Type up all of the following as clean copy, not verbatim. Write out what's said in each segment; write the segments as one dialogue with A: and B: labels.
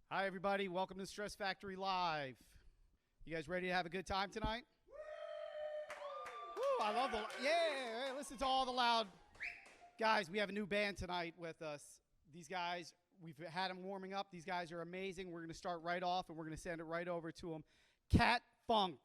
A: Hi, everybody. Welcome to Stress Factory Live. You guys ready to have a good time tonight? Woo, I love yeah, listen to all the loud. Guys, we have a new band tonight with us. These guys, we've had them warming up. These guys are amazing. We're going to start right off, and we're going to send it right over to them. Cat Funk.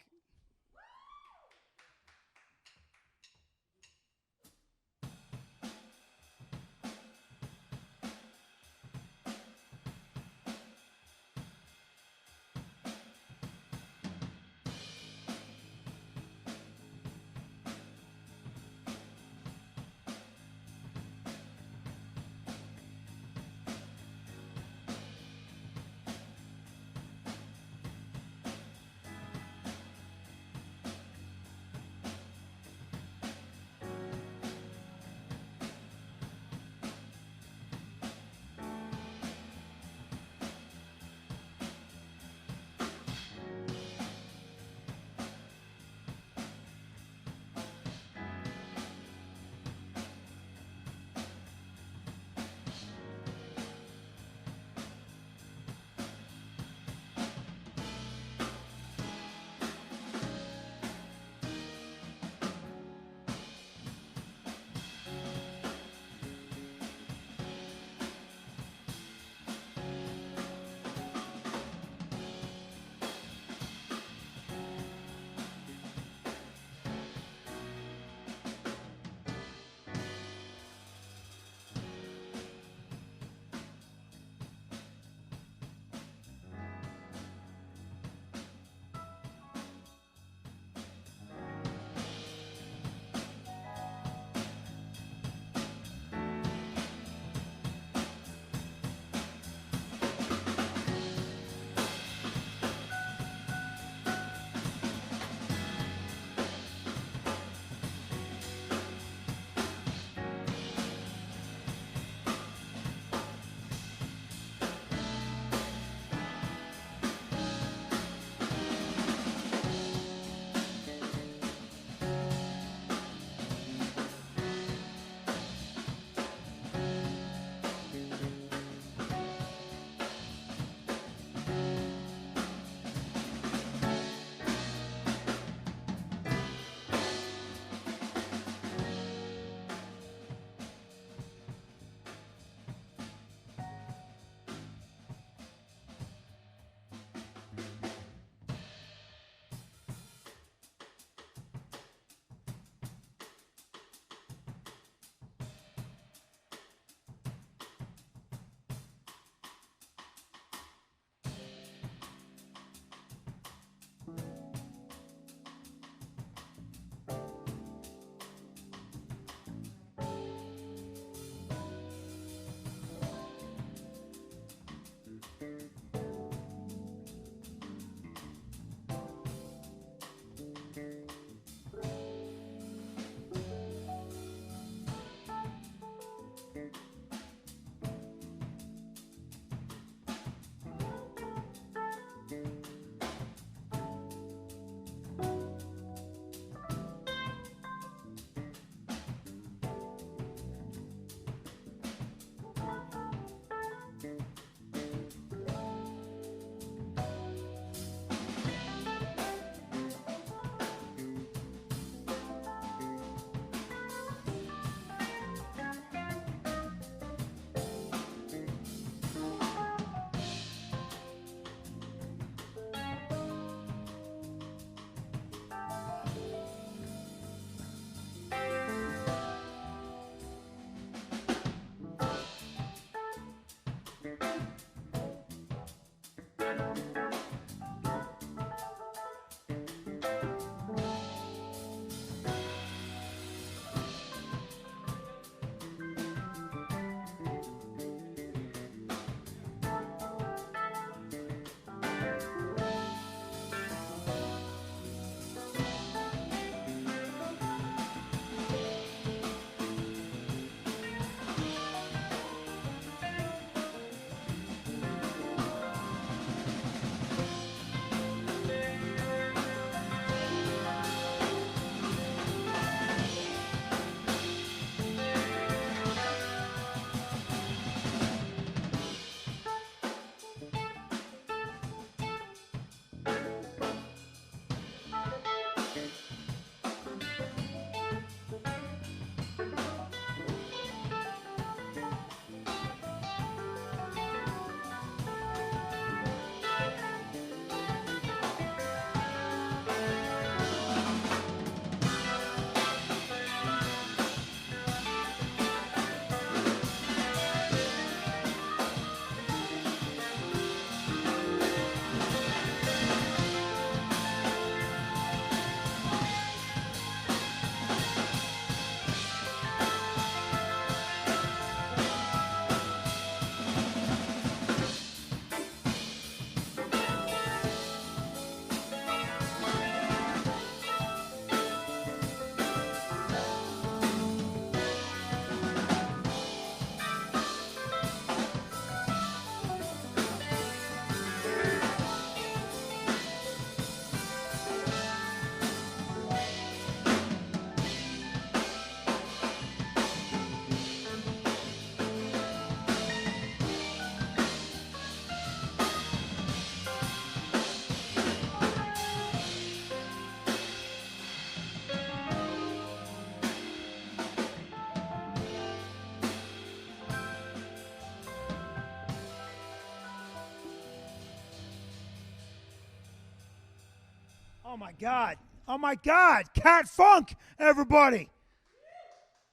B: Oh my God. Oh my God. Cat Funk, everybody.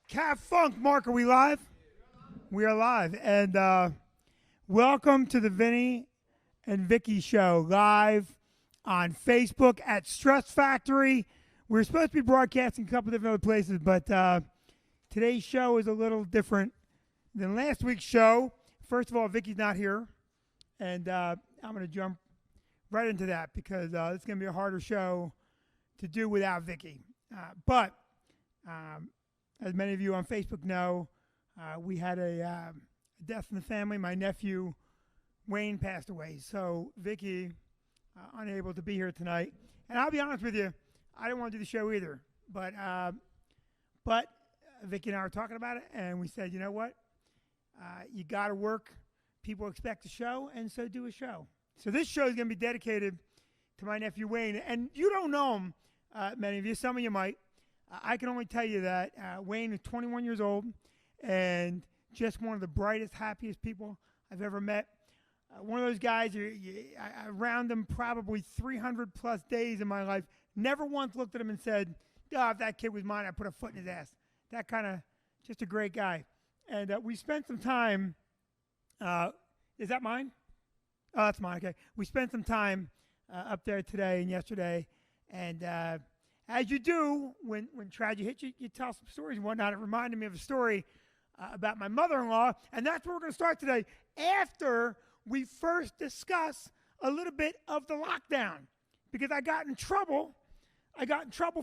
B: Cat Funk. Mark, are we live? We are live. And welcome to the Vinny and Vicky show live on Facebook at Stress Factory. We're supposed to be broadcasting a couple different other places, but today's show is a little different than last week's show. First of all, Vicky's not here, and I'm going to jump right into that because it's going to be a harder show to do without Vicky. But as many of you on Facebook know, we had a death in the family. My nephew, Wayne, passed away. So Vicky, unable to be here tonight. And I'll be honest with you, I didn't want to do the show either. But Vicky and I were talking about it, and we said, you know what? You got to work. People expect a show, and so do a show. So this show is going to be dedicated to my nephew, Wayne. And you don't know him, many of you. Some of you might. I can only tell you that Wayne is 21 years old and just one of the brightest, happiest people I've ever met. One of those guys, around him probably 300-plus days in my life, never once looked at him and said, oh, if that kid was mine, I'd put a foot in his ass. That kind of, just a great guy. And we spent some time, is that mine? Oh, that's mine, okay. We spent some time up there today and yesterday, and as you do, when tragedy hits you, you tell some stories and whatnot. It reminded me of a story about my mother-in-law, and that's where we're going to start today, after we first discuss a little bit of the lockdown, because I got in trouble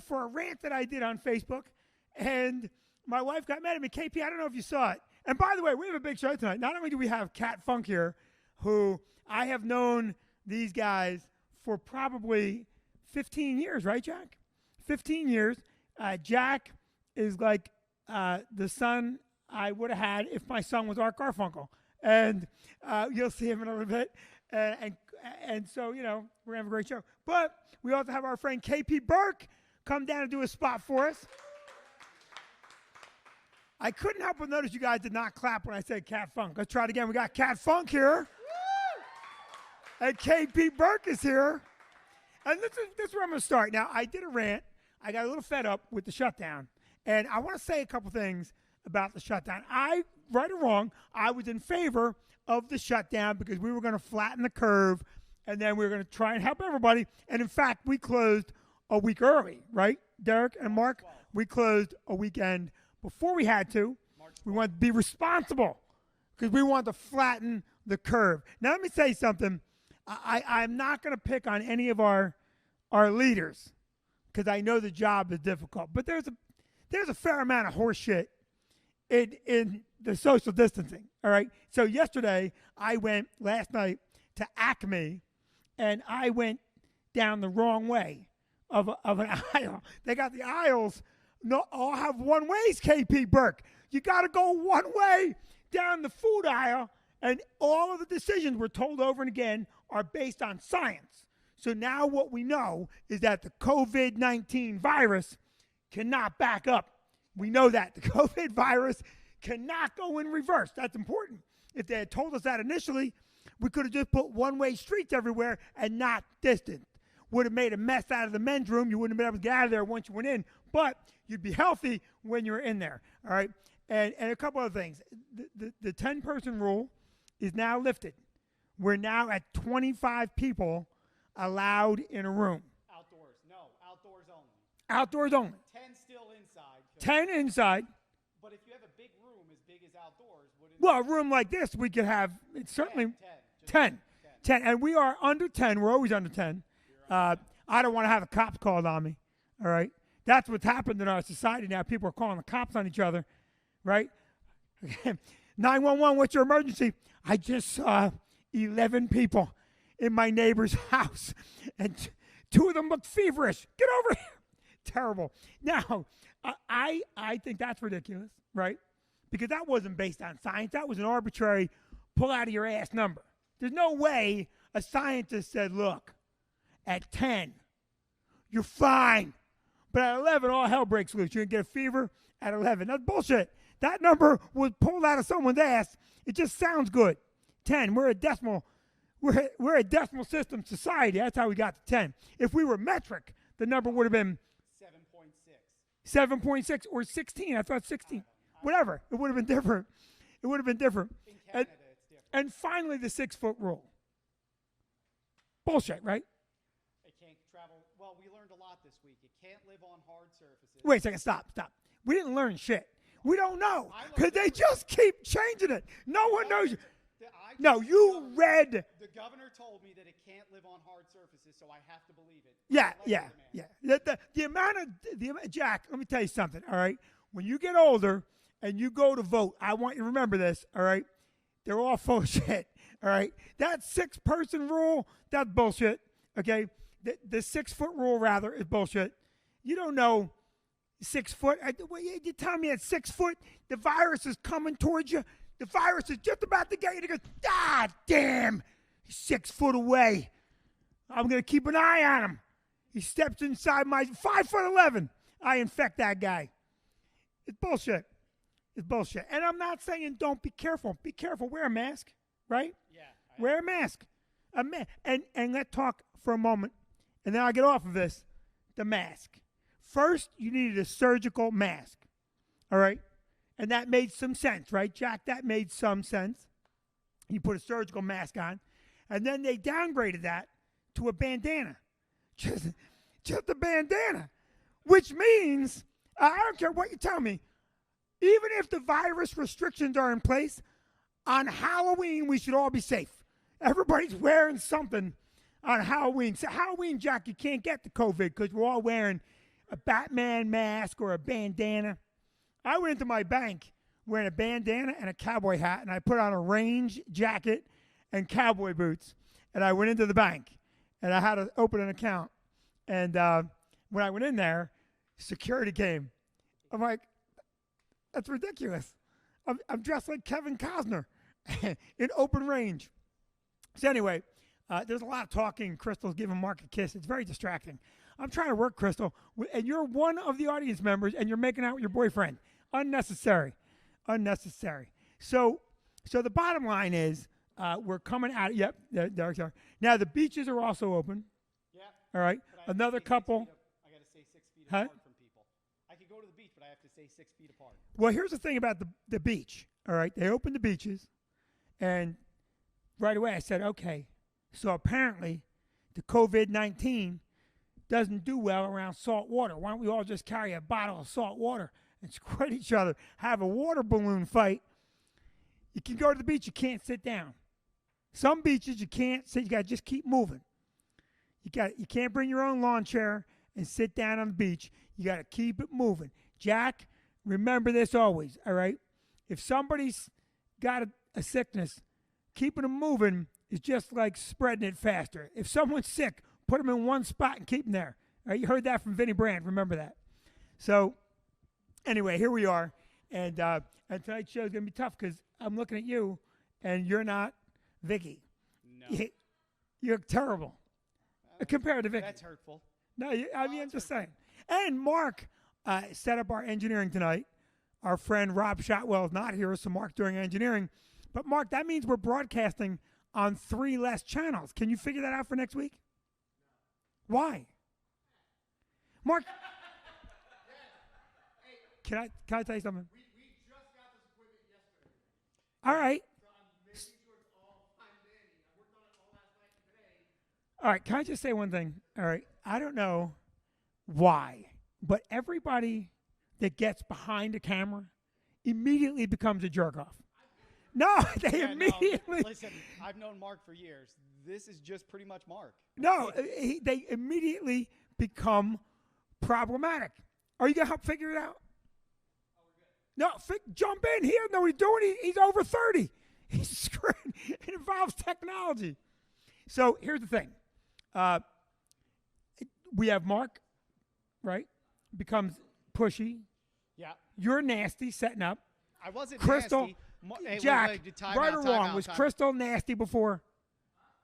B: for a rant that I did on Facebook, and my wife got mad at me. KP, I don't know if you saw it. And by the way, we have a big show tonight. Not only do we have Cat Funk here, who I have known these guys for probably 15 years, right, Jack? 15 years. Jack is like the son I would have had if my son was Art Garfunkel. And you'll see him in a little bit. And so, you know, we're going to have a great show. But we also have our friend KP Burke come down and do a spot for us. I couldn't help but notice you guys did not clap when I said Cat Funk. Let's try it again. We got Cat Funk here. Woo! And KP Burke is here. And this is where I'm going to start. Now, I did a rant. I got a little fed up with the shutdown. And I want to say a couple things about the shutdown. Right or wrong, I was in favor of the shutdown because we were going to flatten the curve, and then we were going to try and help everybody. And, in fact, we closed a week early, right, Derek and Mark? We closed a weekend before we had to. We wanted to be responsible because we wanted to flatten the curve. Now, let me say something. I'm not going to pick on any of our leaders because I know the job is difficult. But there's a fair amount of horse shit in the social distancing, all right? So yesterday, I went last night to Acme, and I went down the wrong way of an aisle. They got the aisles all have one ways, KP Burke. You got to go one way down the food aisle, and all of the decisions we're told over and again are based on science. So now what we know is that the COVID-19 virus cannot back up. We know that. The COVID virus cannot go in reverse. That's important. If they had told us that initially, we could have just put one-way streets everywhere and not distance. Would have made a mess out of the men's room. You wouldn't have been able to get out of there once you went in, but you'd be healthy when you're in there, all right? And a couple other things. The 10-person rule is now lifted. We're now at 25 people allowed in a room.
A: Outdoors. No, outdoors only.
B: Outdoors only.
A: 10 still inside.
B: 10 inside.
A: But if you have a big room as big as outdoors, wouldn't
B: Well, a room like this, we could have, it's certainly 10. 10. And we are under 10. We're always under 10. I don't want to have the cops called on me, all right? That's what's happened in our society now. People are calling the cops on each other, right? 911, what's your emergency? I just saw 11 people in my neighbor's house, and 2 of them look feverish. Get over here. Terrible. Now, I think that's ridiculous, right? Because that wasn't based on science. That was an arbitrary pull-out-of-your-ass number. There's no way a scientist said, look, at 10, you're fine. But at 11, all hell breaks loose. You're going to get a fever at 11. That's bullshit. That number was pulled out of someone's ass. It just sounds good. 10, we're a decimal system society. That's how we got to 10. If we were metric, the number would have been
A: 7.6.
B: 7.6 or 16. I thought 16. Whatever. It would have been different. It would have been different.
A: In Canada, it's different.
B: And finally, the 6-foot rule. Bullshit, right?
A: It can't travel. Well, we learned a lot this week. It can't live on hard surfaces.
B: Wait a second. Stop. We didn't learn shit. We don't know because they just keep changing it. No one knows. No, you read.
A: The governor told me that it can't live on hard surfaces, so I have to believe it.
B: Yeah. The amount of Jack. Let me tell you something. All right, when you get older and you go to vote, I want you to remember this. All right, they're all full of shit. All right, that 6-person rule, that's bullshit. Okay, the 6-foot rule rather is bullshit. You don't know 6 foot. You tell me at 6 foot, the virus is coming towards you. The virus is just about to get you. He goes, ah, damn, he's 6 foot away. I'm going to keep an eye on him. He steps inside my 5'11". I infect that guy. It's bullshit. It's bullshit. And I'm not saying don't be careful. Be careful. Wear a mask, right?
A: Yeah.
B: Wear a mask. And let's talk for a moment. And then I'll get off of this. The mask. First, you needed a surgical mask. All right? And that made some sense, right, Jack? That made some sense. You put a surgical mask on. And then they downgraded that to a bandana. Just a bandana. Which means, I don't care what you tell me, even if the virus restrictions are in place, on Halloween we should all be safe. Everybody's wearing something on Halloween. So Halloween, Jack, you can't get the COVID because we're all wearing a Batman mask or a bandana. I went into my bank wearing a bandana and a cowboy hat, and I put on a range jacket and cowboy boots, and I went into the bank, and I had to open an account. And when I went in there, security came. I'm like, that's ridiculous. I'm dressed like Kevin Costner in open range. So anyway, there's a lot of talking. Crystal's giving Mark a kiss. It's very distracting. I'm trying to work, Crystal, and you're one of the audience members, and you're making out with your boyfriend. Unnecessary. So the bottom line is we're coming out. Yep, Derek's are. Now the beaches are also open.
A: Yeah.
B: All right. Another couple.
A: I got to stay 6 feet apart from people. I could go to the beach, but I have to stay 6 feet apart.
B: Well, here's the thing about the beach. All right. They opened the beaches, and right away I said, okay, so apparently the COVID-19 doesn't do well around salt water. Why don't we all just carry a bottle of salt water and squirt each other, have a water balloon fight? You can go to the beach, you can't sit down. Some beaches you can't sit, you got to just keep moving. You can't bring your own lawn chair and sit down on the beach. You got to keep it moving. Jack, remember this always, all right? If somebody's got a sickness, keeping them moving is just like spreading it faster. If someone's sick, put them in one spot and keep them there. All right, you heard that from Vinnie Brand. Remember that. So, anyway, here we are. And tonight's show is going to be tough because I'm looking at you, and you're not Vicky.
A: No.
B: You're terrible compared to Vicky.
A: That's hurtful.
B: No, I'm just saying. And Mark set up our engineering tonight. Our friend Rob Shotwell is not here, so Mark's doing engineering. But, Mark, that means we're broadcasting on 3 less channels. Can you figure that out for next week? Why? Mark, can I tell you something?
C: We just got this equipment yesterday.
B: All right.
C: So I'm making sure it's all timed in. I worked on it all last night and today.
B: All right, can I just say one thing? All right, I don't know why, but everybody that gets behind a camera immediately becomes a jerk-off. No, they immediately.
A: No, listen, I've known Mark for years. This is just pretty much Mark.
B: No, they immediately become problematic. Are you going to help figure it out? No, jump in. He doesn't know what he's doing. He's over 30. He's screwed. It involves technology. So here's the thing. We have Mark, right? Becomes pushy.
A: Yeah.
B: You're nasty setting up.
A: I wasn't
B: Crystal,
A: nasty. Hey,
B: Jack,
A: wait, time
B: right
A: out,
B: or
A: time
B: wrong,
A: out,
B: was
A: time.
B: Crystal nasty before?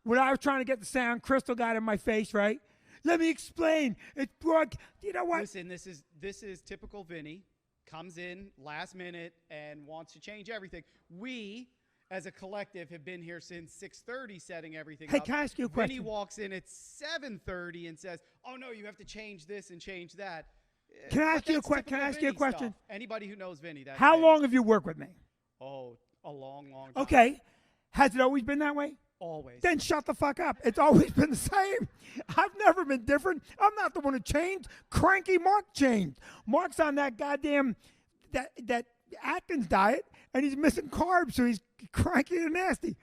B: When I was trying to get the sound, Crystal got in my face, right? Let me explain. It's Brooke. You know what?
A: Listen, this is typical Vinny. Comes in last minute and wants to change everything. We, as a collective, have been here since 6:30 setting everything
B: Hey,
A: up.
B: can I ask you a
A: Vinny
B: question?
A: walks in at 7:30 and says, "Oh no, you have to change this and change that."
B: Can I
A: But
B: ask you a
A: that's
B: question? Can I
A: typical
B: ask you a
A: Vinny
B: question?
A: stuff. Anybody who knows Vinny, that's
B: How
A: Vinny.
B: long have you worked with me?
A: Oh, a long, long time.
B: Okay. Has it always been that way?
A: Always.
B: Then shut the fuck up. It's always been the same. I've never been different. I'm not the one who changed. Cranky Mark changed. Mark's on that goddamn that Atkins diet, and he's missing carbs, so he's cranky and nasty.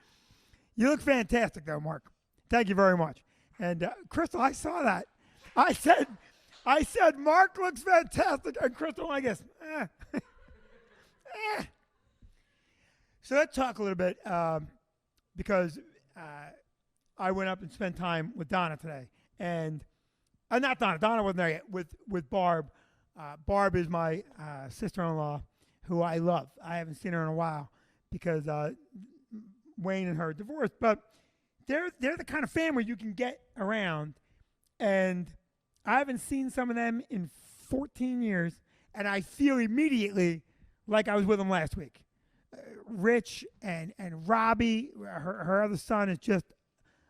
B: You look fantastic, though, Mark. Thank you very much. And Crystal, I saw that. I said, Mark looks fantastic, and Crystal, I guess, So let's talk a little bit because I went up and spent time with Donna today, and not Donna. Donna wasn't there yet. With Barb. Barb is my sister-in-law, who I love. I haven't seen her in a while because Wayne and her are divorced, but they're the kind of family you can get around, and I haven't seen some of them in 14 years, and I feel immediately like I was with them last week. Rich and Robbie, her other son, is just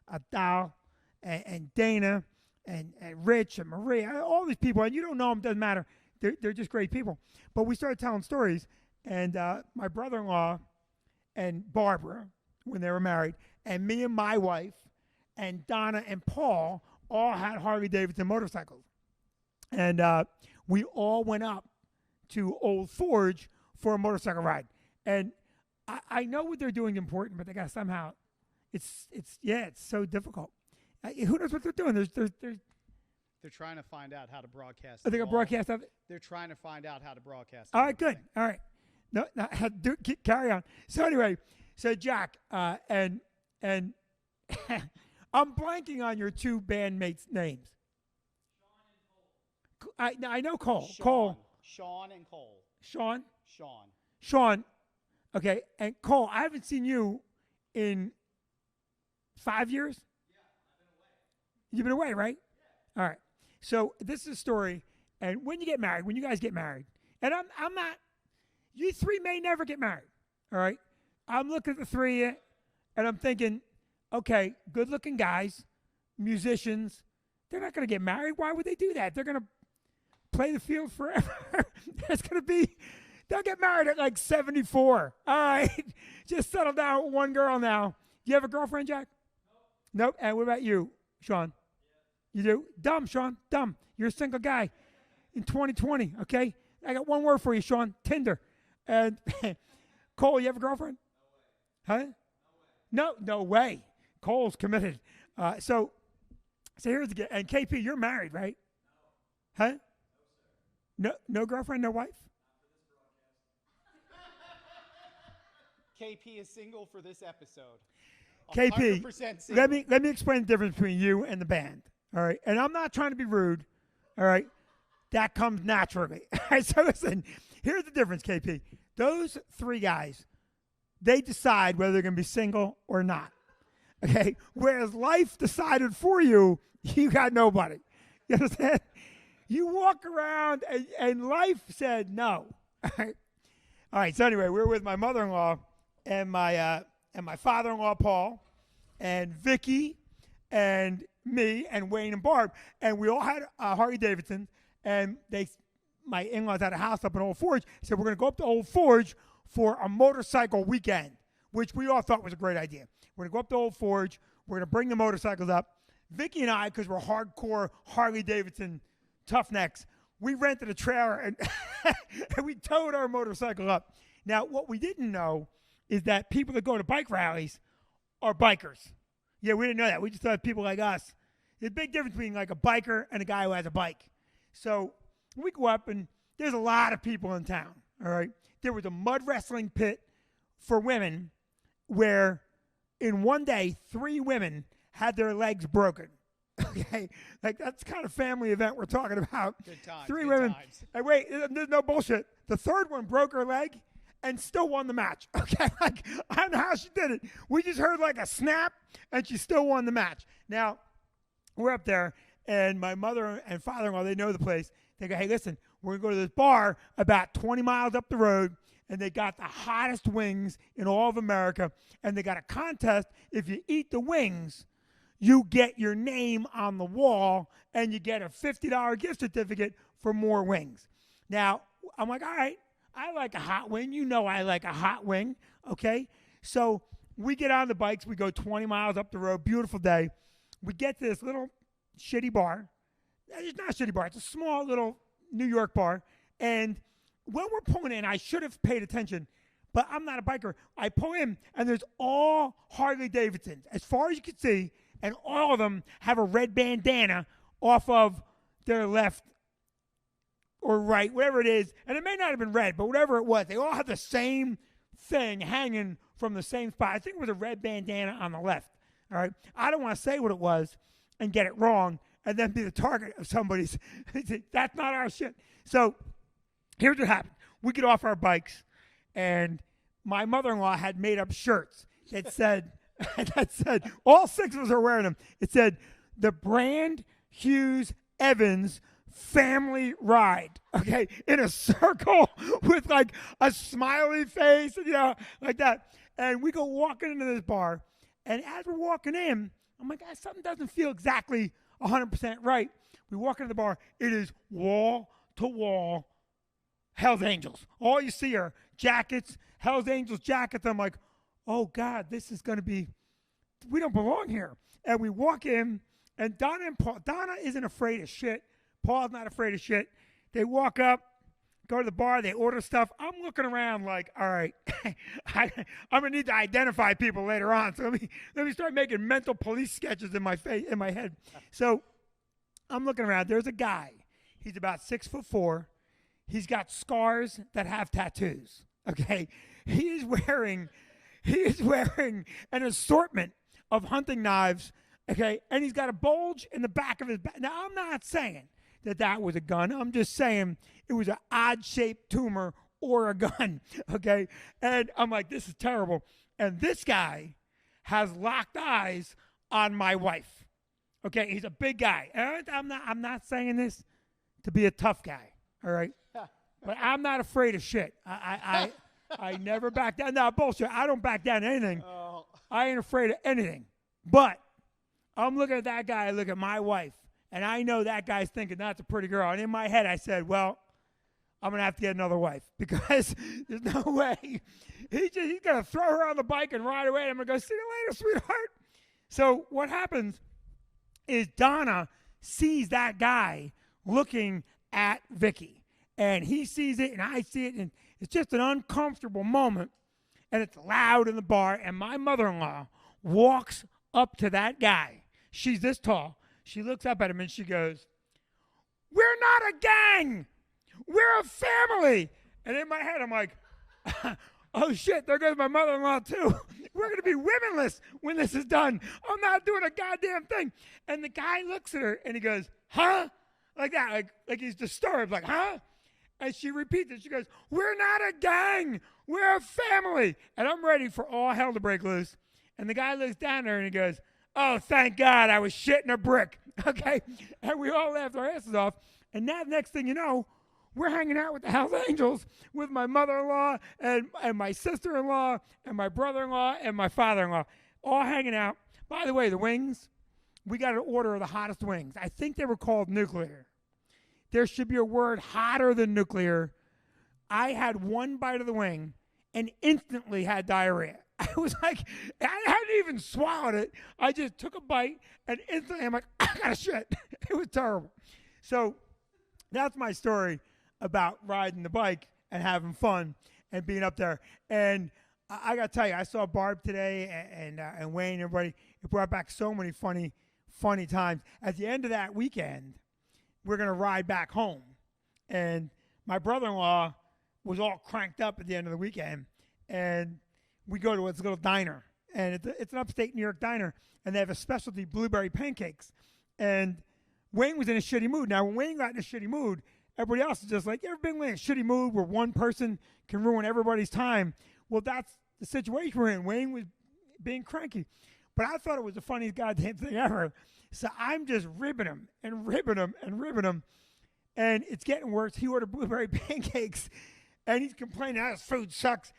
B: a doll, and Dana and Rich and Maria, all these people, and you don't know them, doesn't matter. They're just great people. But we started telling stories, and my brother-in-law and Barbara, when they were married, and me and my wife, and Donna and Paul all had Harley-Davidson motorcycles. And we all went up to Old Forge for a motorcycle ride. And I know what they're doing is important, but they got to somehow, it's so difficult. Who knows what they're doing?
A: They're trying to find out how to broadcast.
B: Are they going to broadcast of it?
A: They're trying to find out how to broadcast.
B: All right, good. All right. No, carry on. So anyway, Jack, and I'm blanking on your two bandmates' names. I know Cole.
A: Sean and Cole.
B: Sean.
A: Sean.
B: Okay, and Cole, I haven't seen you in 5 years? Yeah, I've been away. You've been away, right? Yeah. All right. So this is a story, and when you guys get married, and I'm not, you three may never get married, all right? I'm looking at the three of you, and I'm thinking, okay, good-looking guys, musicians, they're not going to get married. Why would they do that? They're going to play the field forever. It's going to be... They'll get married at like 74. All right. Just settle down with one girl now. Do you have a girlfriend, Jack? Nope. And what about you, Sean? Yeah. You do? Dumb, Sean. Dumb. You're a single guy in 2020, okay? I got one word for you, Sean. Tinder. And Cole, you have a girlfriend? No way. Huh? No way. Cole's committed. So here's the... And KP, you're married, right? No. Huh? No, no girlfriend, no wife?
A: KP is single for this episode.
B: KP,
A: 100% single.
B: let me explain the difference between you and the band. All right, and I'm not trying to be rude. All right, that comes naturally. All right, so listen, here's the difference, KP. Those three guys, they decide whether they're going to be single or not. Okay, whereas life decided for you, you got nobody. You understand? You walk around and life said no. All right. So anyway, we're with my mother-in-law and my father-in-law Paul, and Vicky, and me, and Wayne and Barb, and we all had Harley Davidson, and my in-laws had a house up in Old Forge. So we're going to go up to Old Forge for a motorcycle weekend, which we all thought was a great idea. We're going to go up to Old Forge. We're going to bring the motorcycles up. Vicky and I, because we're hardcore Harley Davidson tough necks, we rented a trailer and we towed our motorcycle up. Now, what we didn't know is that people that go to bike rallies are bikers. Yeah, we didn't know that. We just thought people like us. There's a big difference between like a biker and a guy who has a bike. So we go up, and there's a lot of people in town, all right? There was a mud wrestling pit for women where in one day 3 women had their legs broken. Okay, like that's the kind of family event we're talking about.
A: Good times.
B: 3
A: good
B: women.
A: times.
B: Hey, wait, there's no bullshit. The third one broke her leg and still won the match. Okay, like I don't know how she did it. We just heard like a snap, and she still won the match. Now we're up there, and my mother and father-in-law, they know the place. They go, hey, listen, we're gonna go to this bar about 20 miles up the road, and they got the hottest wings in all of America, and they got a contest. If you eat the wings, you get your name on the wall, and you get a $50 gift certificate for more wings. Now, I'm like, all right, I like a hot wing. You know I like a hot wing, okay? So we get on the bikes. We go 20 miles up the road. Beautiful day. We get to this little shitty bar. It's not a shitty bar. It's a small little New York bar. And when we're pulling in, I should have paid attention, but I'm not a biker. I pull in, and there's all Harley Davidsons, as far as you can see, and all of them have a red bandana off of their left or right, whatever it is. And it may not have been red, but whatever it was, they all have the same thing hanging from the same spot. I think it was a red bandana on the left. All right. I don't want to say what it was and get it wrong and then be the target of somebody's. That's not our shit. So here's what happened. We get off our bikes, and my mother-in-law had made up shirts that said, all 6 of us are wearing them. It said, the Brand Hughes Evans family ride, okay, in a circle with like a smiley face, like that. And we go walking into this bar, and as we're walking in, I'm like, something doesn't feel exactly 100% right. We walk into the bar. It is wall to wall Hell's Angels. All you see are jackets, Hell's Angels jackets. I'm like, oh God, this is going to be, we don't belong here. And we walk in, and Donna isn't afraid of shit. Paul's not afraid of shit. They walk up, go to the bar, they order stuff. I'm looking around like, all right, I'm gonna need to identify people later on. So let me start making mental police sketches in my head. So I'm looking around. There's a guy. He's about 6'4". He's got scars that have tattoos. Okay, he is wearing an assortment of hunting knives. Okay, and he's got a bulge in the back of his back. Now, I'm not saying that was a gun. I'm just saying it was an odd-shaped tumor or a gun, okay? And I'm like, this is terrible. And this guy has locked eyes on my wife, okay? He's a big guy. And I'm not saying this to be a tough guy, all right? But I'm not afraid of shit. I never back down. No, bullshit. I don't back down to anything.
A: Oh.
B: I ain't afraid of anything. But I'm looking at that guy, I look at my wife, and I know that guy's thinking that's a pretty girl. And in my head, I said, well, I'm going to have to get another wife because there's no way. He's going to throw her on the bike and ride away. And I'm going to go, see you later, sweetheart. So what happens is Donna sees that guy looking at Vicky. And he sees it, and I see it, and it's just an uncomfortable moment. And it's loud in the bar, and my mother-in-law walks up to that guy. She's this tall. She looks up at him and she goes, we're not a gang. We're a family. And in my head, I'm like, oh shit, there goes my mother-in-law too. We're going to be womenless when this is done. I'm not doing a goddamn thing. And the guy looks at her and he goes, huh? Like that, like he's disturbed, like, huh? And she repeats it. She goes, we're not a gang. We're a family. And I'm ready for all hell to break loose. And the guy looks down there and he goes, oh, thank God I was shitting a brick. Okay? And we all laughed our asses off. And now, next thing you know, we're hanging out with the Hells Angels with my mother-in-law and my sister-in-law and my brother-in-law and my father-in-law, all hanging out. By the way, the wings, we got an order of the hottest wings. I think they were called nuclear. There should be a word hotter than nuclear. I had one bite of the wing and instantly had diarrhea. I was like, I hadn't even swallowed it. I just took a bite and instantly I'm like, I got to shit. It was terrible. So that's my story about riding the bike and having fun and being up there. And I got to tell you, I saw Barb today and Wayne and everybody. It brought back so many funny times. At the end of that weekend, we're going to ride back home. And my brother-in-law was all cranked up at the end of the weekend. And we go to this little diner. And it's an upstate New York diner. And they have a specialty blueberry pancakes. And Wayne was in a shitty mood. Now, when Wayne got in a shitty mood, everybody else is just like, you ever been in a shitty mood where one person can ruin everybody's time? Well, that's the situation we're in. Wayne was being cranky. But I thought it was the funniest goddamn thing ever. So I'm just ribbing him and ribbing him and ribbing him. And it's getting worse. He ordered blueberry pancakes. and he's complaining, "This food sucks."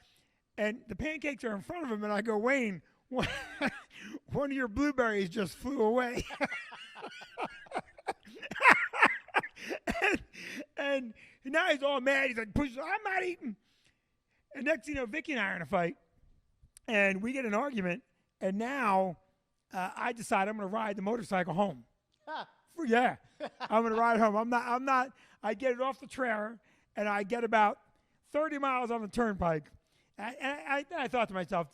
B: And the pancakes are in front of him, and I go, "Wayne, one of your blueberries just flew away." and now he's all mad. He's like, "I'm not eating." And next thing you know, Vicky and I are in a fight, and we get an argument. And now I decide I'm going to ride the motorcycle home. Yeah, I'm going to ride home. I'm not. I get it off the trailer, and I get about 30 miles on the turnpike. And I thought to myself,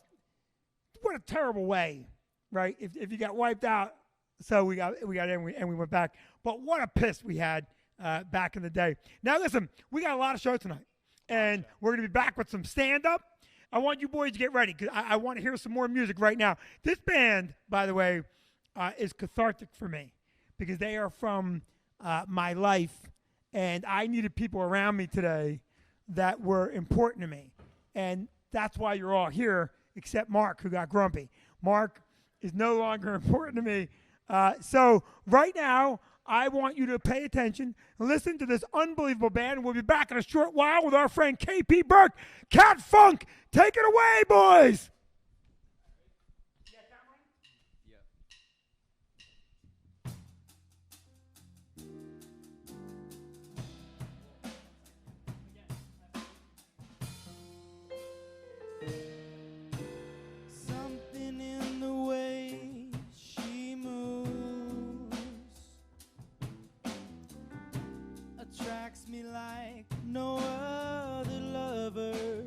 B: what a terrible way, right? If you got wiped out. So we got in and we went back. But what a piss we had back in the day. Now listen, we got a lot of shows tonight, and we're going to be back with some stand-up. I want you boys to get ready because I want to hear some more music right now. This band, by the way, is cathartic for me because they are from my life, and I needed people around me today that were important to me. And that's why you're all here, except Mark, who got grumpy. Mark is no longer important to me. So right now, I want you to pay attention and listen to this unbelievable band. We'll be back in a short while with our friend K.P. Burke. Cat Funk, take it away, boys.
D: Something in the way she moves attracts me like no other lover.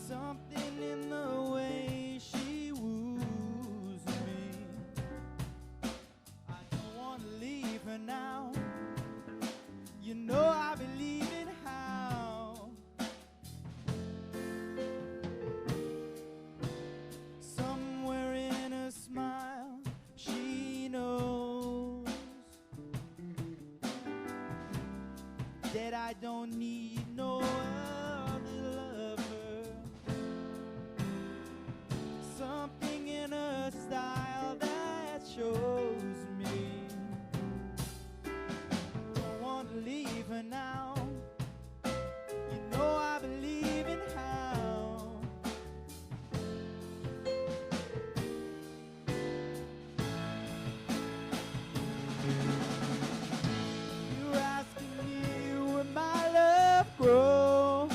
D: Something in the way she woos me. I don't want to leave her now. You know I believe in how. Somewhere in her smile, she knows that I don't need no other lover. Something in her style that shows me don't want to leave her now. You know I believe in how. You're asking me where my love grows,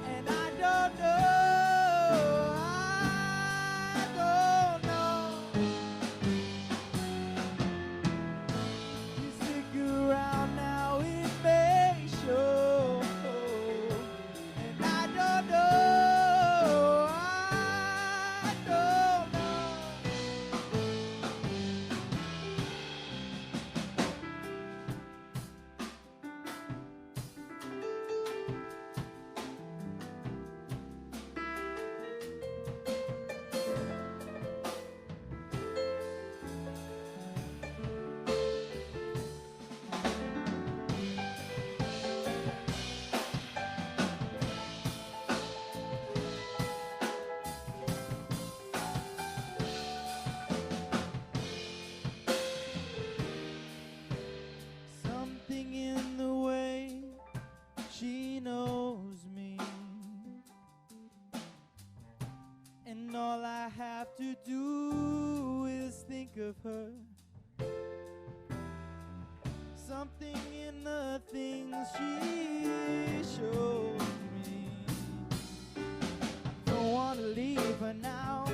D: and I don't know, I don't know. You stick around now, it may show, and I don't know, I don't know. Something in the way she knows me, and all I have to do is think of her. Something in the things she shows me. Don't want to leave her now,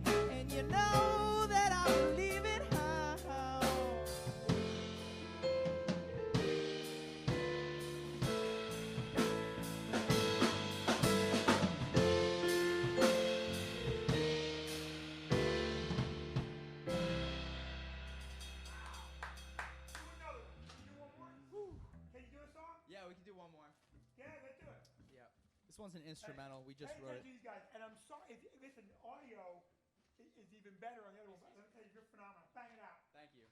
D: and you know that I believe in how.
E: Yeah, we can do one more.
B: Yeah, let's do it.
E: Yeah. This one's an instrumental. We just
B: Pay
E: wrote
B: attention to
E: it.
B: these guys. And I'm sorry. Listen, audio is even better on the other one. But let me tell you, you're phenomenal. Bang it out.
E: Thank you.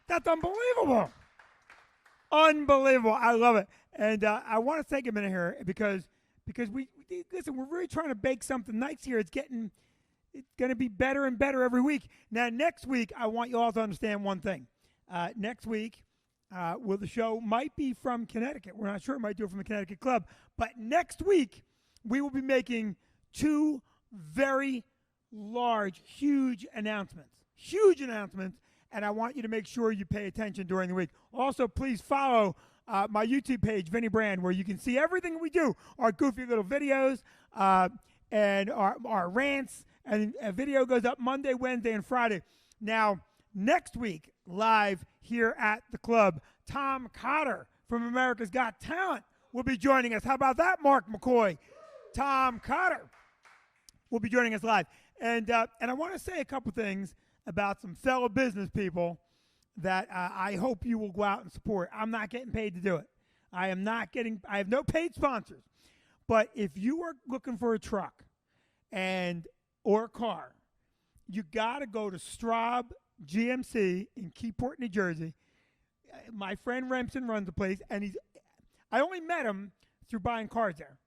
B: That's unbelievable. Unbelievable. I love it. And I want to take a minute here because we listen, we're really trying to bake something nice here. It's going to be better and better every week. Now, next week, I want you all to understand one thing. Next week, the show might be from Connecticut. We're not sure. It might do it from the Connecticut Club. But next week, we will be making two very large, huge announcements. Huge announcements. And I want you to make sure you pay attention during the week. Also, please follow my YouTube page, Vinny Brand, where you can see everything we do, our goofy little videos and our rants. And a video goes up Monday, Wednesday, and Friday. Now, next week, live here at the club, Tom Cotter from America's Got Talent will be joining us. How about that, Mark McCoy? Tom Cotter will be joining us live. And I want to say a couple things about some fellow business people that I hope you will go out and support. I'm not getting paid to do it. I have no paid sponsors. But if you are looking for a truck or a car, you got to go to Straub GMC in Keyport, New Jersey. My friend Remsen runs the place, and I only met him through buying cars there.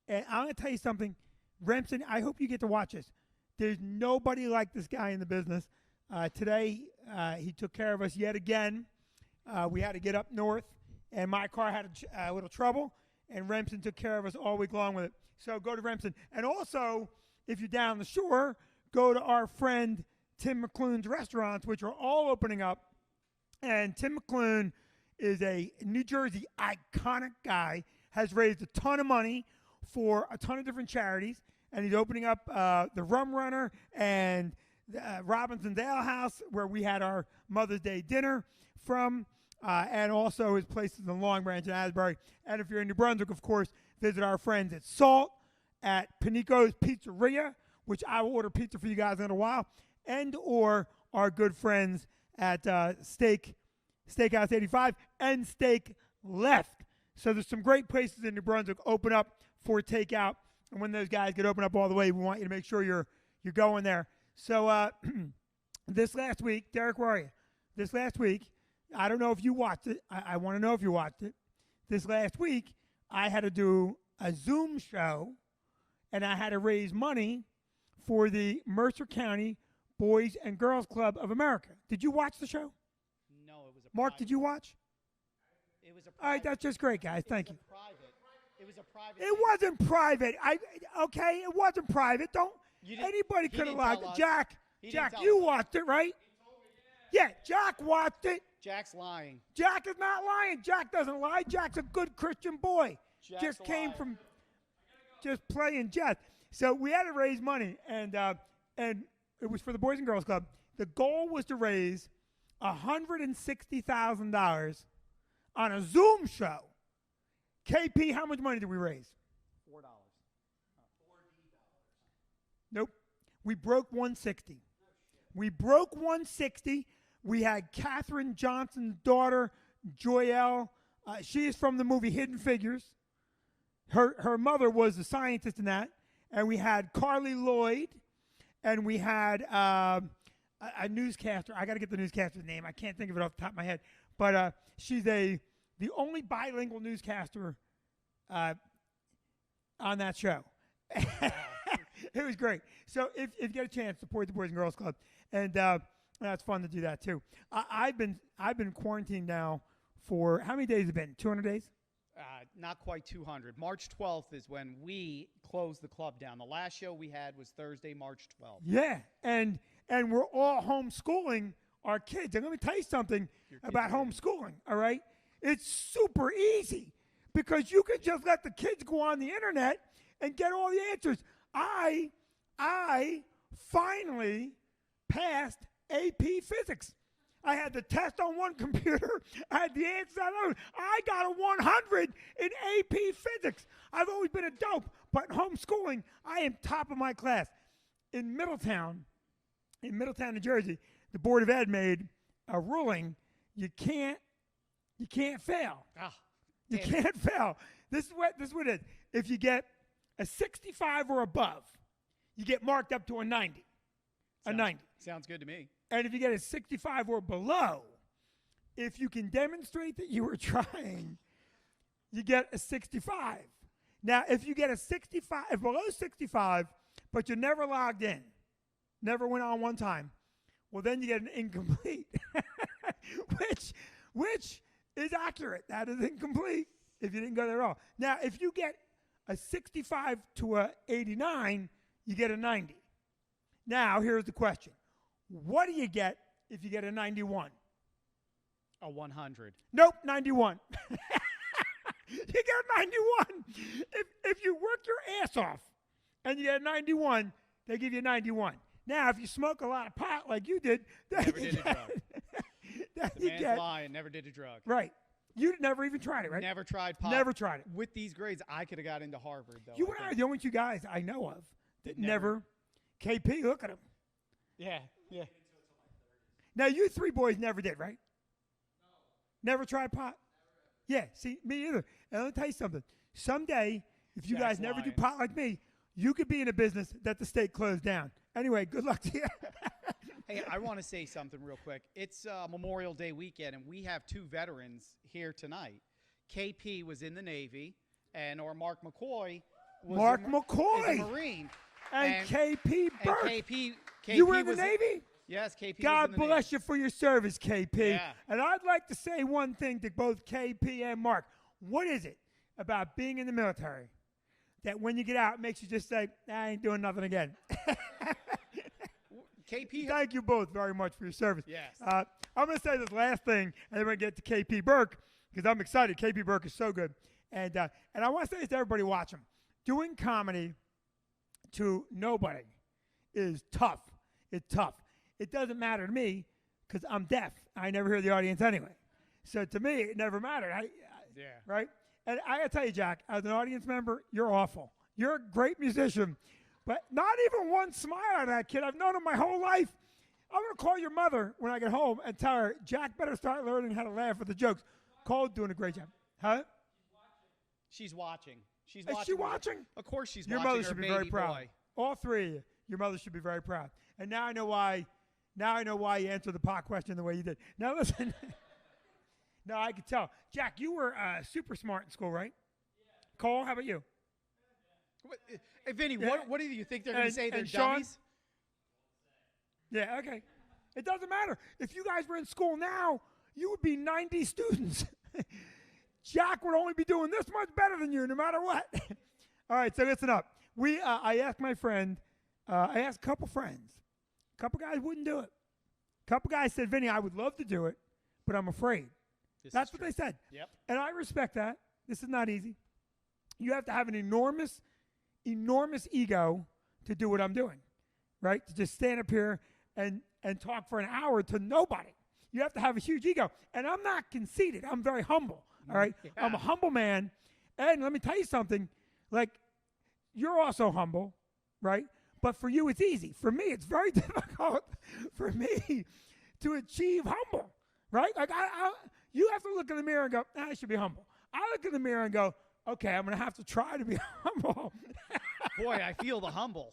B: And I'm going to tell you something, Remsen, I hope you get to watch this. There's nobody like this guy in the business. Today, he took care of us yet again. We had to get up north, and my car had a little trouble, and Remsen took care of us all week long with it. So go to Remsen. And also, if you're down the shore, go to our friend Tim McClune's restaurants, which are all opening up. And Tim McClune is a New Jersey iconic guy, has raised a ton of money for a ton of different charities, and he's opening up the Rum Runner and Robinson's Ale House, where we had our Mother's Day dinner from, and also his places in Long Branch and Asbury. And if you're in New Brunswick, of course, visit our friends at Salt, at Panico's Pizzeria, which I will order pizza for you guys in a while, and or our good friends at Steakhouse 85 and Steak Left. So there's some great places in New Brunswick open up for takeout. And when those guys get open up all the way, we want you to make sure you're going there. So this last week, Derek, where are you? This last week, I don't know if you watched it. I want to know if you watched it. This last week, I had to do a Zoom show, and I had to raise money for the Mercer County Boys and Girls Club of America. Did you watch the show?
A: No, it was a
B: Mark,
A: private.
B: did you watch?
A: It was a
B: All right,
A: private.
B: that's just great, guys. Thank you.
A: It was a private.
B: It wasn't private. Okay, it wasn't private.
A: You didn't-
B: Anybody
A: he
B: could have
A: didn't
B: lied.
A: tell us.
B: Jack,
A: He didn't tell
B: you
A: us.
B: watched it, right? Yeah, Jack watched it.
A: Jack's lying.
B: Jack is not lying. Jack doesn't lie. Jack's a good Christian boy.
A: Jack's
B: Just
A: a
B: came
A: liar.
B: from just playing chess. So we had to raise money, and it was for the Boys and Girls Club. The goal was to raise $160,000 on a Zoom show. KP, how much money did we raise?
A: $4.
B: Nope. We broke 160. We broke 160. We had Katherine Johnson's daughter, Joyelle. She is from the movie Hidden Figures. Her mother was a scientist in that. And we had Carly Lloyd. And we had a newscaster. I got to get the newscaster's name. I can't think of it off the top of my head. But she's the only bilingual newscaster on that show. It was great. So if you get a chance, support the Boys and Girls Club, and that's fun to do that too. I've been quarantined now for how many days has it been? 200 days?
A: Not quite 200. March 12th is when we closed the club down. The last show we had was Thursday, March 12th.
B: Yeah, and we're all homeschooling our kids. And let me tell you something about homeschooling. All right, it's super easy because you can just let the kids go on the internet and get all the answers. I finally passed AP Physics. I had the test on one computer. I had the answers on the other. I got a 100 in AP Physics. I've always been a dope, but in homeschooling, I am top of my class. In Middletown, New Jersey, the Board of Ed made a ruling. You can't fail. You can't fail. This is what it is. If you get a 65 or above, you get marked up to a 90.
A: Sounds good to me.
B: And if you get a 65 or below, if you can demonstrate that you were trying, you get a 65. Now, if you get a 65, below 65, but you never logged in, never went on one time, well, then you get an incomplete, which is accurate. That is incomplete if you didn't go there at all. Now, if you get a 65 to a 89, you get a 90. Now, here's the question. What do you get if you get a 91?
A: A 100.
B: Nope, 91. You get a 91. If you work your ass off and you get a 91, they give you a 91. Now, if you smoke a lot of pot like you did, then
A: Never
B: you
A: did a
B: get,
A: drug.
B: then
A: The
B: you
A: man's
B: get,
A: lying. Never did a drug.
B: right. You never even tried it, right?
A: Never tried pot.
B: Never tried it.
A: With these grades, I could have got into Harvard, though.
B: You and I are the only two guys I know of that
A: Never.
B: KP, look at him.
A: Yeah.
B: Now, you three boys never did, right? No. Never tried pot? Yeah, see, me either. And let me tell you something. Someday, if you
A: Jack's
B: guys never do
A: lying.
B: pot like me, you could be in a business that the state closed down. Anyway, good luck to you.
A: Hey, I want to say something real quick. It's Memorial Day weekend, and we have two veterans here tonight. KP was in the Navy, and Mark McCoy was
B: Mark
A: is
B: McCoy.
A: a Marine.
B: And KP Burke.
A: And KP
B: You were in the
A: was
B: Navy?
A: Yes, KP
B: God
A: was in the
B: bless
A: Navy.
B: you for your service, KP.
A: Yeah.
B: And I'd like to say one thing to both KP and Mark. What is it about being in the military that when you get out makes you just say, I ain't doing nothing again?
A: KP.
B: Thank you both very much for your service.
A: Yes.
B: I'm going to say this last thing, and then we're going to get to KP Burke, because I'm excited. KP Burke is so good. And I want to say this to everybody watching. doing comedy to nobody is tough. It's tough. It doesn't matter to me because I'm deaf. I never hear the audience anyway. So to me, it never mattered. Right? And I got to tell you, Jack, as an audience member, you're awful. You're a great musician, but not even one smile out of that kid. I've known him my whole life. I'm going to call your mother when I get home and tell her, Jack better start learning how to laugh at the jokes. Cole's doing a great job. Huh?
A: She's watching. She's
B: Is
A: watching.
B: she watching?
A: Of course she's
B: Your
A: watching.
B: mother
A: her
B: should be
A: baby
B: very proud.
A: boy.
B: All three of you. Your mother should be very proud. And now I know why. Now I know why you answered the pot question the way you did. Now listen. No, I could tell. Jack, you were super smart in school, right? Yeah. Cole, how about you?
A: Hey, Vinny,
B: Yeah.
A: what do you think they're going to say? They're
B: and Sean?
A: dummies?
B: Yeah, okay. It doesn't matter. If you guys were in school now, you would be 90 students. Jack would only be doing this much better than you no matter what. All right, so listen up. I asked my friend, I asked a couple friends. A couple guys wouldn't do it. A couple guys said, Vinny, I would love to do it, but I'm afraid. That's what they said.
A: Yep.
B: And I respect that. This is not easy. You have to have an enormous, enormous ego to do what I'm doing, right? To just stand up here and talk for an hour to nobody. You have to have a huge ego. And I'm not conceited. I'm very humble, all right?
A: Yeah.
B: I'm a humble man. And let me tell you something. Like, you're also humble, right? But for you, it's easy. For me, it's very difficult for me to achieve humble, right? Like, you have to look in the mirror and go, I should be humble. I look in the mirror and go, okay, I'm going to have to try to be humble.
A: Boy, I feel the humble.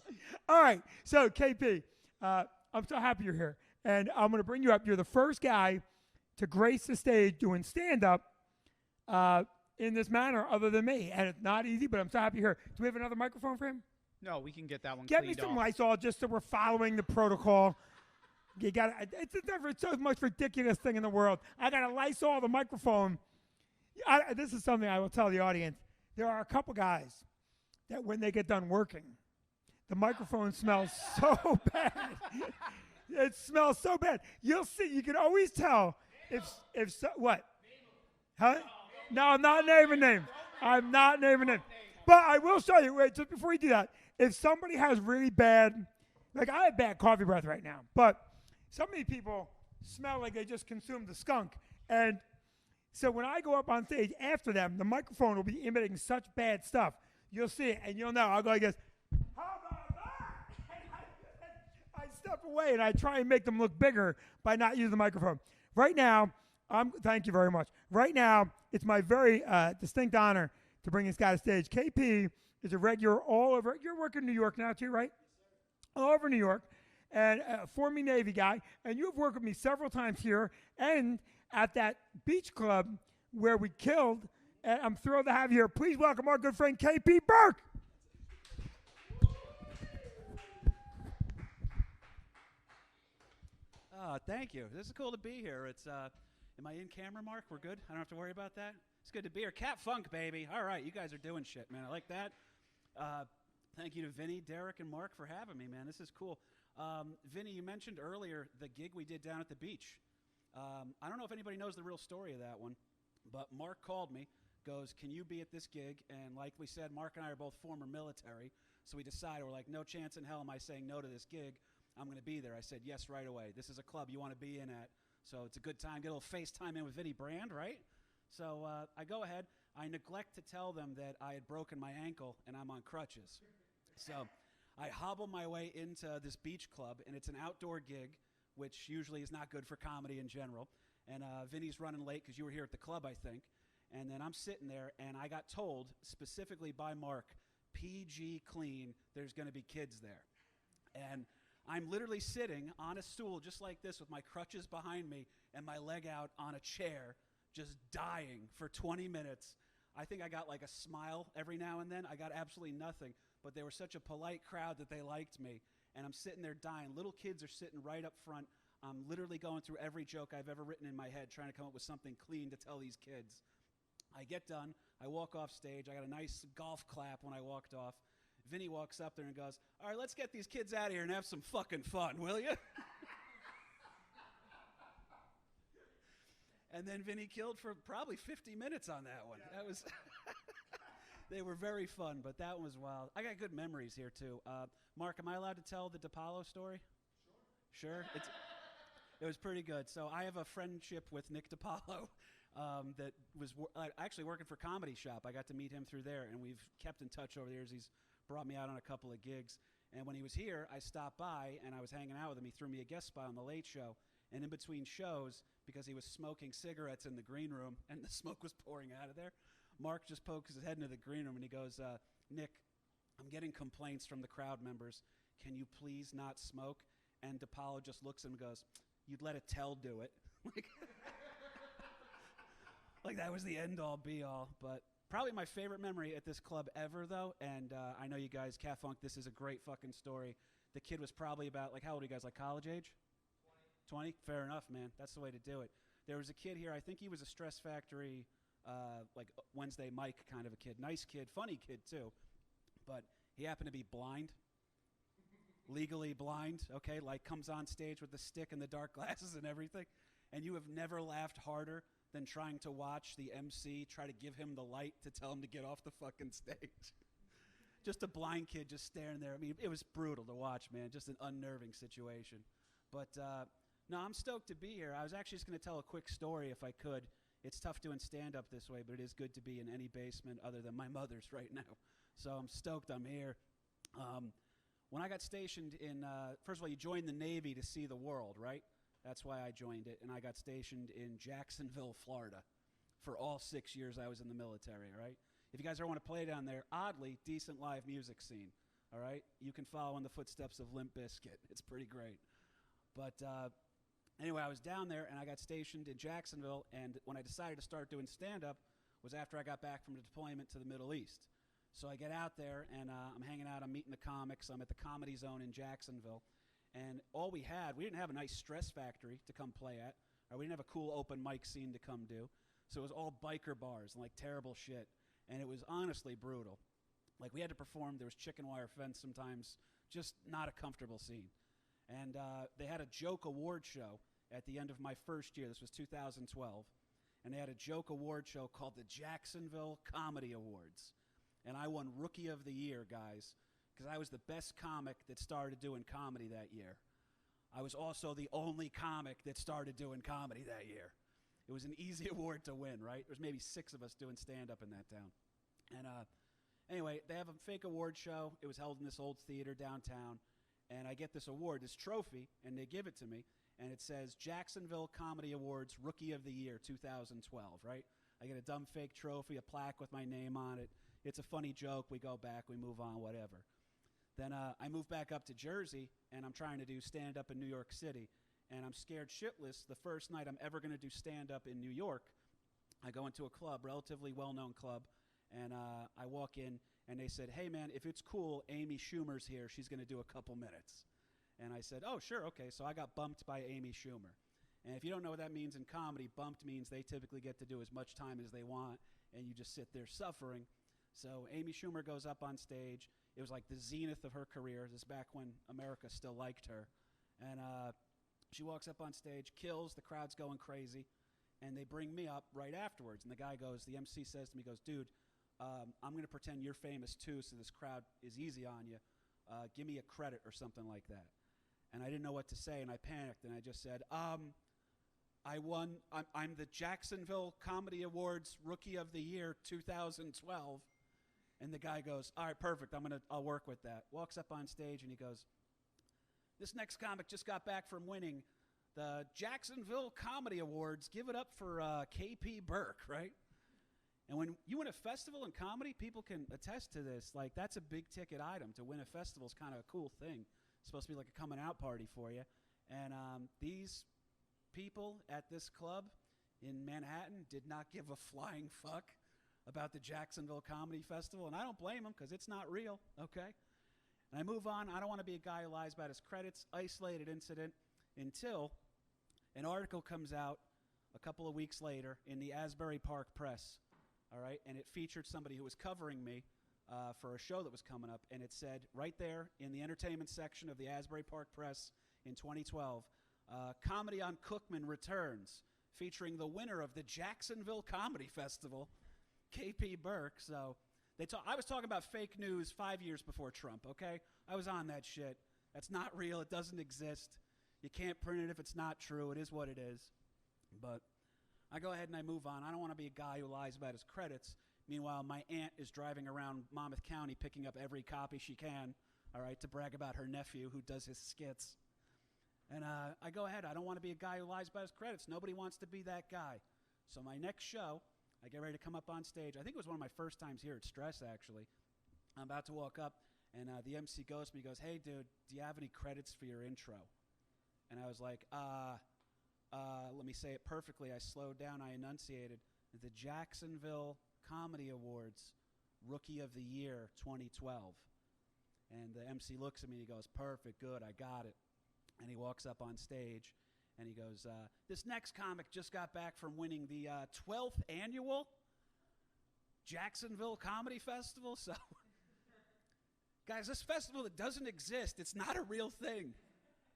B: All right. So, KP, I'm so happy you're here. And I'm going to bring you up. You're the first guy to grace the stage doing stand-up in this manner other than me. And it's not easy, but I'm so happy you're here. Do we have another microphone for him?
A: No, we can get that one
B: Get me
A: cleaned
B: some
A: off.
B: Lysol just so we're following the protocol. You got it's never so much ridiculous thing in the world. I got to Lysol the microphone. This is something I will tell the audience. There are a couple guys that when they get done working, the microphone smells so bad. It smells so bad. You'll see. You can always tell if what? Huh? No, I'm not naming names. I'm not naming names. But I will show you. Wait, just before you do that, if somebody has really bad, like I have bad coffee breath right now, but so many people smell like they just consumed a skunk. And so when I go up on stage after them, the microphone will be emitting such bad stuff. You'll see it, and you'll know. I'll go like this. How about that? I step away, and I try and make them look bigger by not using the microphone. Right now, thank you very much. Right now, it's my very distinct honor to bring this guy to stage. KP is a regular all over. You're working in New York now, too, right? All over New York. And a former Navy guy. And you've worked with me several times here and at that beach club where we killed. And I'm thrilled to have you here. Please welcome our good friend, KP Burke.
F: Thank you. This is cool to be here. It's am I in camera, Mark? We're good? I don't have to worry about that? It's good to be here. Cat Funk, baby. All right, you guys are doing shit, man. I like that. Thank you to Vinny, Derek, and Mark for having me, man. This is cool. Vinny, you mentioned earlier the gig we did down at the beach. I don't know if anybody knows the real story of that one, but Mark called me, goes, can you be at this gig? And like we said, Mark and I are both former military, so we decided, we're like, no chance in hell am I saying no to this gig. I'm going to be there. I said, yes, right away. This is a club you want to be in at, so it's a good time. Get a little FaceTime in with Vinny Brand, right? So I go ahead. I neglect to tell them that I had broken my ankle and I'm on crutches. So I hobble my way into this beach club, and it's an outdoor gig, which usually is not good for comedy in general. And Vinny's running late because you were here at the club, I think. And then I'm sitting there, and I got told specifically by Mark, PG clean, there's going to be kids there. And I'm literally sitting on a stool just like this with my crutches behind me and my leg out on a chair, just dying for 20 minutes. I think I got like a smile every now and then. I got absolutely nothing. But they were such a polite crowd that they liked me. And I'm sitting there dying. Little kids are sitting right up front. I'm literally going through every joke I've ever written in my head, trying to come up with something clean to tell these kids. I get done. I walk off stage. I got a nice golf clap when I walked off. Vinny walks up there and goes, all right, let's get these kids out of here and have some fucking fun, will you? And then Vinny killed for probably 50 minutes on that one. That was They were very fun, but that one was wild. I got good memories here, too. Mark, am I allowed to tell the DePaulo story? Sure. It was pretty good. So I have a friendship with Nick DePaulo that was actually working for Comedy Shop. I got to meet him through there, and we've kept in touch over the years. He's brought me out on a couple of gigs. And when he was here, I stopped by, and I was hanging out with him. He threw me a guest spot on The Late Show. And in between shows, because he was smoking cigarettes in the green room, and the smoke was pouring out of there, Mark just pokes his head into the green room, and he goes, Nick, I'm getting complaints from the crowd members. Can you please not smoke? And DePaulo just looks at him and goes, you'd let Attell do it. Like that was the end-all, be-all. But probably my favorite memory at this club ever, though, and I know you guys, Cat Funk, this is a great fucking story. The kid was probably about, like, how old are you guys, like college age? 20? Fair enough, man. That's the way to do it. There was a kid here, I think he was a Stress Factory, like Wednesday Mike kind of a kid. Nice kid, funny kid, too. But he happened to be blind. Legally blind, okay, like comes on stage with the stick and the dark glasses and everything, and you have never laughed harder than trying to watch the MC try to give him the light to tell him to get off the fucking stage. Just a blind kid just staring there. I mean, it was brutal to watch, man, just an unnerving situation. But, no, I'm stoked to be here. I was actually just going to tell a quick story if I could. It's tough doing stand-up this way, but it is good to be in any basement other than my mother's right now. So I'm stoked I'm here. When I got stationed in, first of all, you join the Navy to see the world, right? That's why I joined it. And I got stationed in Jacksonville, Florida for all 6 years I was in the military, right? If you guys ever want to play down there, oddly, decent live music scene, all right? You can follow in the footsteps of Limp Bizkit. It's pretty great. But anyway, I was down there, and I got stationed in Jacksonville, and when I decided to start doing stand-up was after I got back from the deployment to the Middle East. So I get out there, and I'm hanging out. I'm meeting the comics. I'm at the Comedy Zone in Jacksonville. And all we didn't have a nice Stress Factory to come play at. Or we didn't have a cool open mic scene to come do. So it was all biker bars and, like, terrible shit. And it was honestly brutal. Like, we had to perform. There was chicken wire fence sometimes. Just not a comfortable scene. And they had a joke award show at the end of my first year. This was 2012. And they had a joke award show called the Jacksonville Comedy Awards. And I won Rookie of the Year, guys, because I was the best comic that started doing comedy that year. I was also the only comic that started doing comedy that year. It was an easy award to win, right? There was maybe 6 of us doing stand-up in that town. And anyway, they have a fake award show. It was held in this old theater downtown. And I get this award, this trophy, and they give it to me. And it says Jacksonville Comedy Awards Rookie of the Year 2012, right? I get a dumb fake trophy, a plaque with my name on it. It's a funny joke. We go back. We move on, whatever. Then I move back up to Jersey, and I'm trying to do stand-up in New York City. And I'm scared shitless. The first night I'm ever going to do stand-up in New York, I go into a club, relatively well-known club, and I walk in, and they said, hey, man, if it's cool, Amy Schumer's here. She's going to do a couple minutes. And I said, oh, sure, okay. So I got bumped by Amy Schumer. And if you don't know what that means in comedy, bumped means they typically get to do as much time as they want, and you just sit there suffering. So Amy Schumer goes up on stage. It was like the zenith of her career. This is back when America still liked her. And she walks up on stage, kills, the crowd's going crazy, and they bring me up right afterwards. And the guy goes, the MC says to me, goes, dude, I'm going to pretend you're famous too so this crowd is easy on you. Give me a credit or something like that. And I didn't know what to say, and I panicked, and I just said, I won, I'm the Jacksonville Comedy Awards Rookie of the Year 2012. And the guy goes, all right, perfect, I'll work with that. Walks up on stage, and he goes, this next comic just got back from winning the Jacksonville Comedy Awards. Give it up for KP Burke, right? And when you win a festival in comedy, people can attest to this. Like, that's a big ticket item. To win a festival is kind of a cool thing. It's supposed to be like a coming out party for you. And these people at this club in Manhattan did not give a flying fuck about the Jacksonville Comedy Festival. And I don't blame them because it's not real, okay? And I move on. I don't want to be a guy who lies about his credits. Isolated incident until an article comes out a couple of weeks later in the Asbury Park Press, all right? And it featured somebody who was covering me for a show that was coming up. And it said right there in the entertainment section of the Asbury Park Press in 2012, Comedy on Cookman returns, featuring the winner of the Jacksonville Comedy Festival, KP Burke. So I was talking about fake news 5 years before Trump, okay? I was on that shit. That's not real. It doesn't exist. You can't print it if it's not true. It is what it is. But I go ahead and I move on. I don't want to be a guy who lies about his credits. Meanwhile, my aunt is driving around Monmouth County picking up every copy she can, all right, to brag about her nephew who does his skits. And I go ahead. I don't want to be a guy who lies about his credits. Nobody wants to be that guy. So my next show, I get ready to come up on stage. I think it was one of my first times here at Stress, actually. I'm about to walk up, and the MC goes to me, he goes, "Hey, dude, do you have any credits for your intro?" And I was like, let me say it perfectly. I slowed down. I enunciated. The Jacksonville Comedy Awards Rookie of the Year 2012. And the MC looks at me and he goes, "Perfect, good, I got it." And he walks up on stage and he goes, "This next comic just got back from winning the 12th annual Jacksonville Comedy Festival." So, guys, this festival that doesn't exist, it's not a real thing.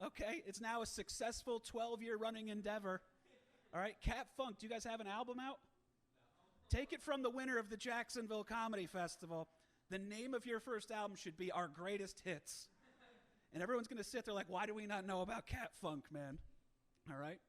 F: Okay? It's now a successful 12-year running endeavor. All right? Cat Funk, do you guys have an album out? Take it from the winner of the Jacksonville Comedy Festival. The name of your first album should be Our Greatest Hits. And everyone's going to sit there like, why do we not know about Cat Funk, man? All right?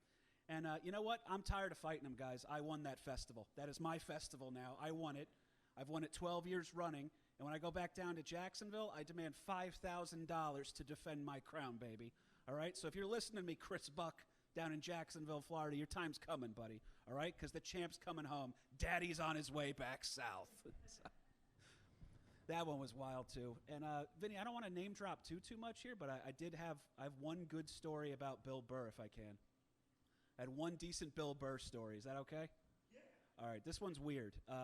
F: And you know what? I'm tired of fighting them, guys. I won that festival. That is my festival now. I won it. I've won it 12 years running. And when I go back down to Jacksonville, I demand $5,000 to defend my crown, baby. All right? So if you're listening to me, Chris Buck, down in Jacksonville, Florida, your time's coming, buddy. All right? Because the champ's coming home. Daddy's on his way back south. That one was wild, too. And, Vinny, I don't want to name drop too much here, but I have one good story about Bill Burr, if I can. I had one decent Bill Burr story. Is that okay? Yeah. All right. This one's weird.
B: I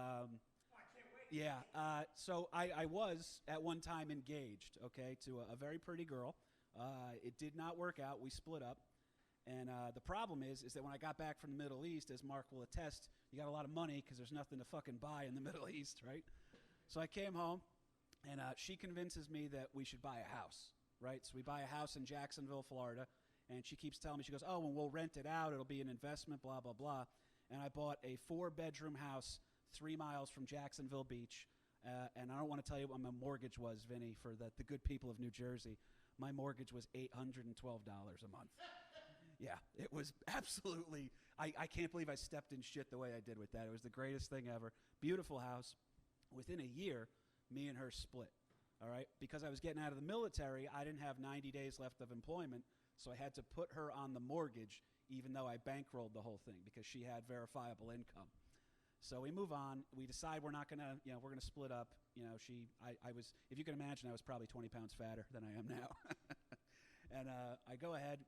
B: can't wait.
F: Yeah. So I was, at one time, engaged, okay, to a very pretty girl. It did not work out. We split up. And the problem is that when I got back from the Middle East, as Mark will attest, you got a lot of money because there's nothing to fucking buy in the Middle East, right? So I came home, and she convinces me that we should buy a house, right? So we buy a house in Jacksonville, Florida, and she keeps telling me, she goes, "Oh, and we'll rent it out. It'll be an investment, blah, blah, blah." And I bought a 4-bedroom house 3 miles from Jacksonville Beach. And I don't want to tell you what my mortgage was, Vinny, for the good people of New Jersey. My mortgage was $812 a month. Yeah, it was absolutely, I can't believe I stepped in shit the way I did with that. It was the greatest thing ever. Beautiful house. Within a year, me and her split, all right? Because I was getting out of the military, I didn't have 90 days left of employment, so I had to put her on the mortgage, even though I bankrolled the whole thing, because she had verifiable income. So we move on. We decide we're not going to, we're going to split up. I was, if you can imagine, I was probably 20 pounds fatter than I am now. And I go ahead.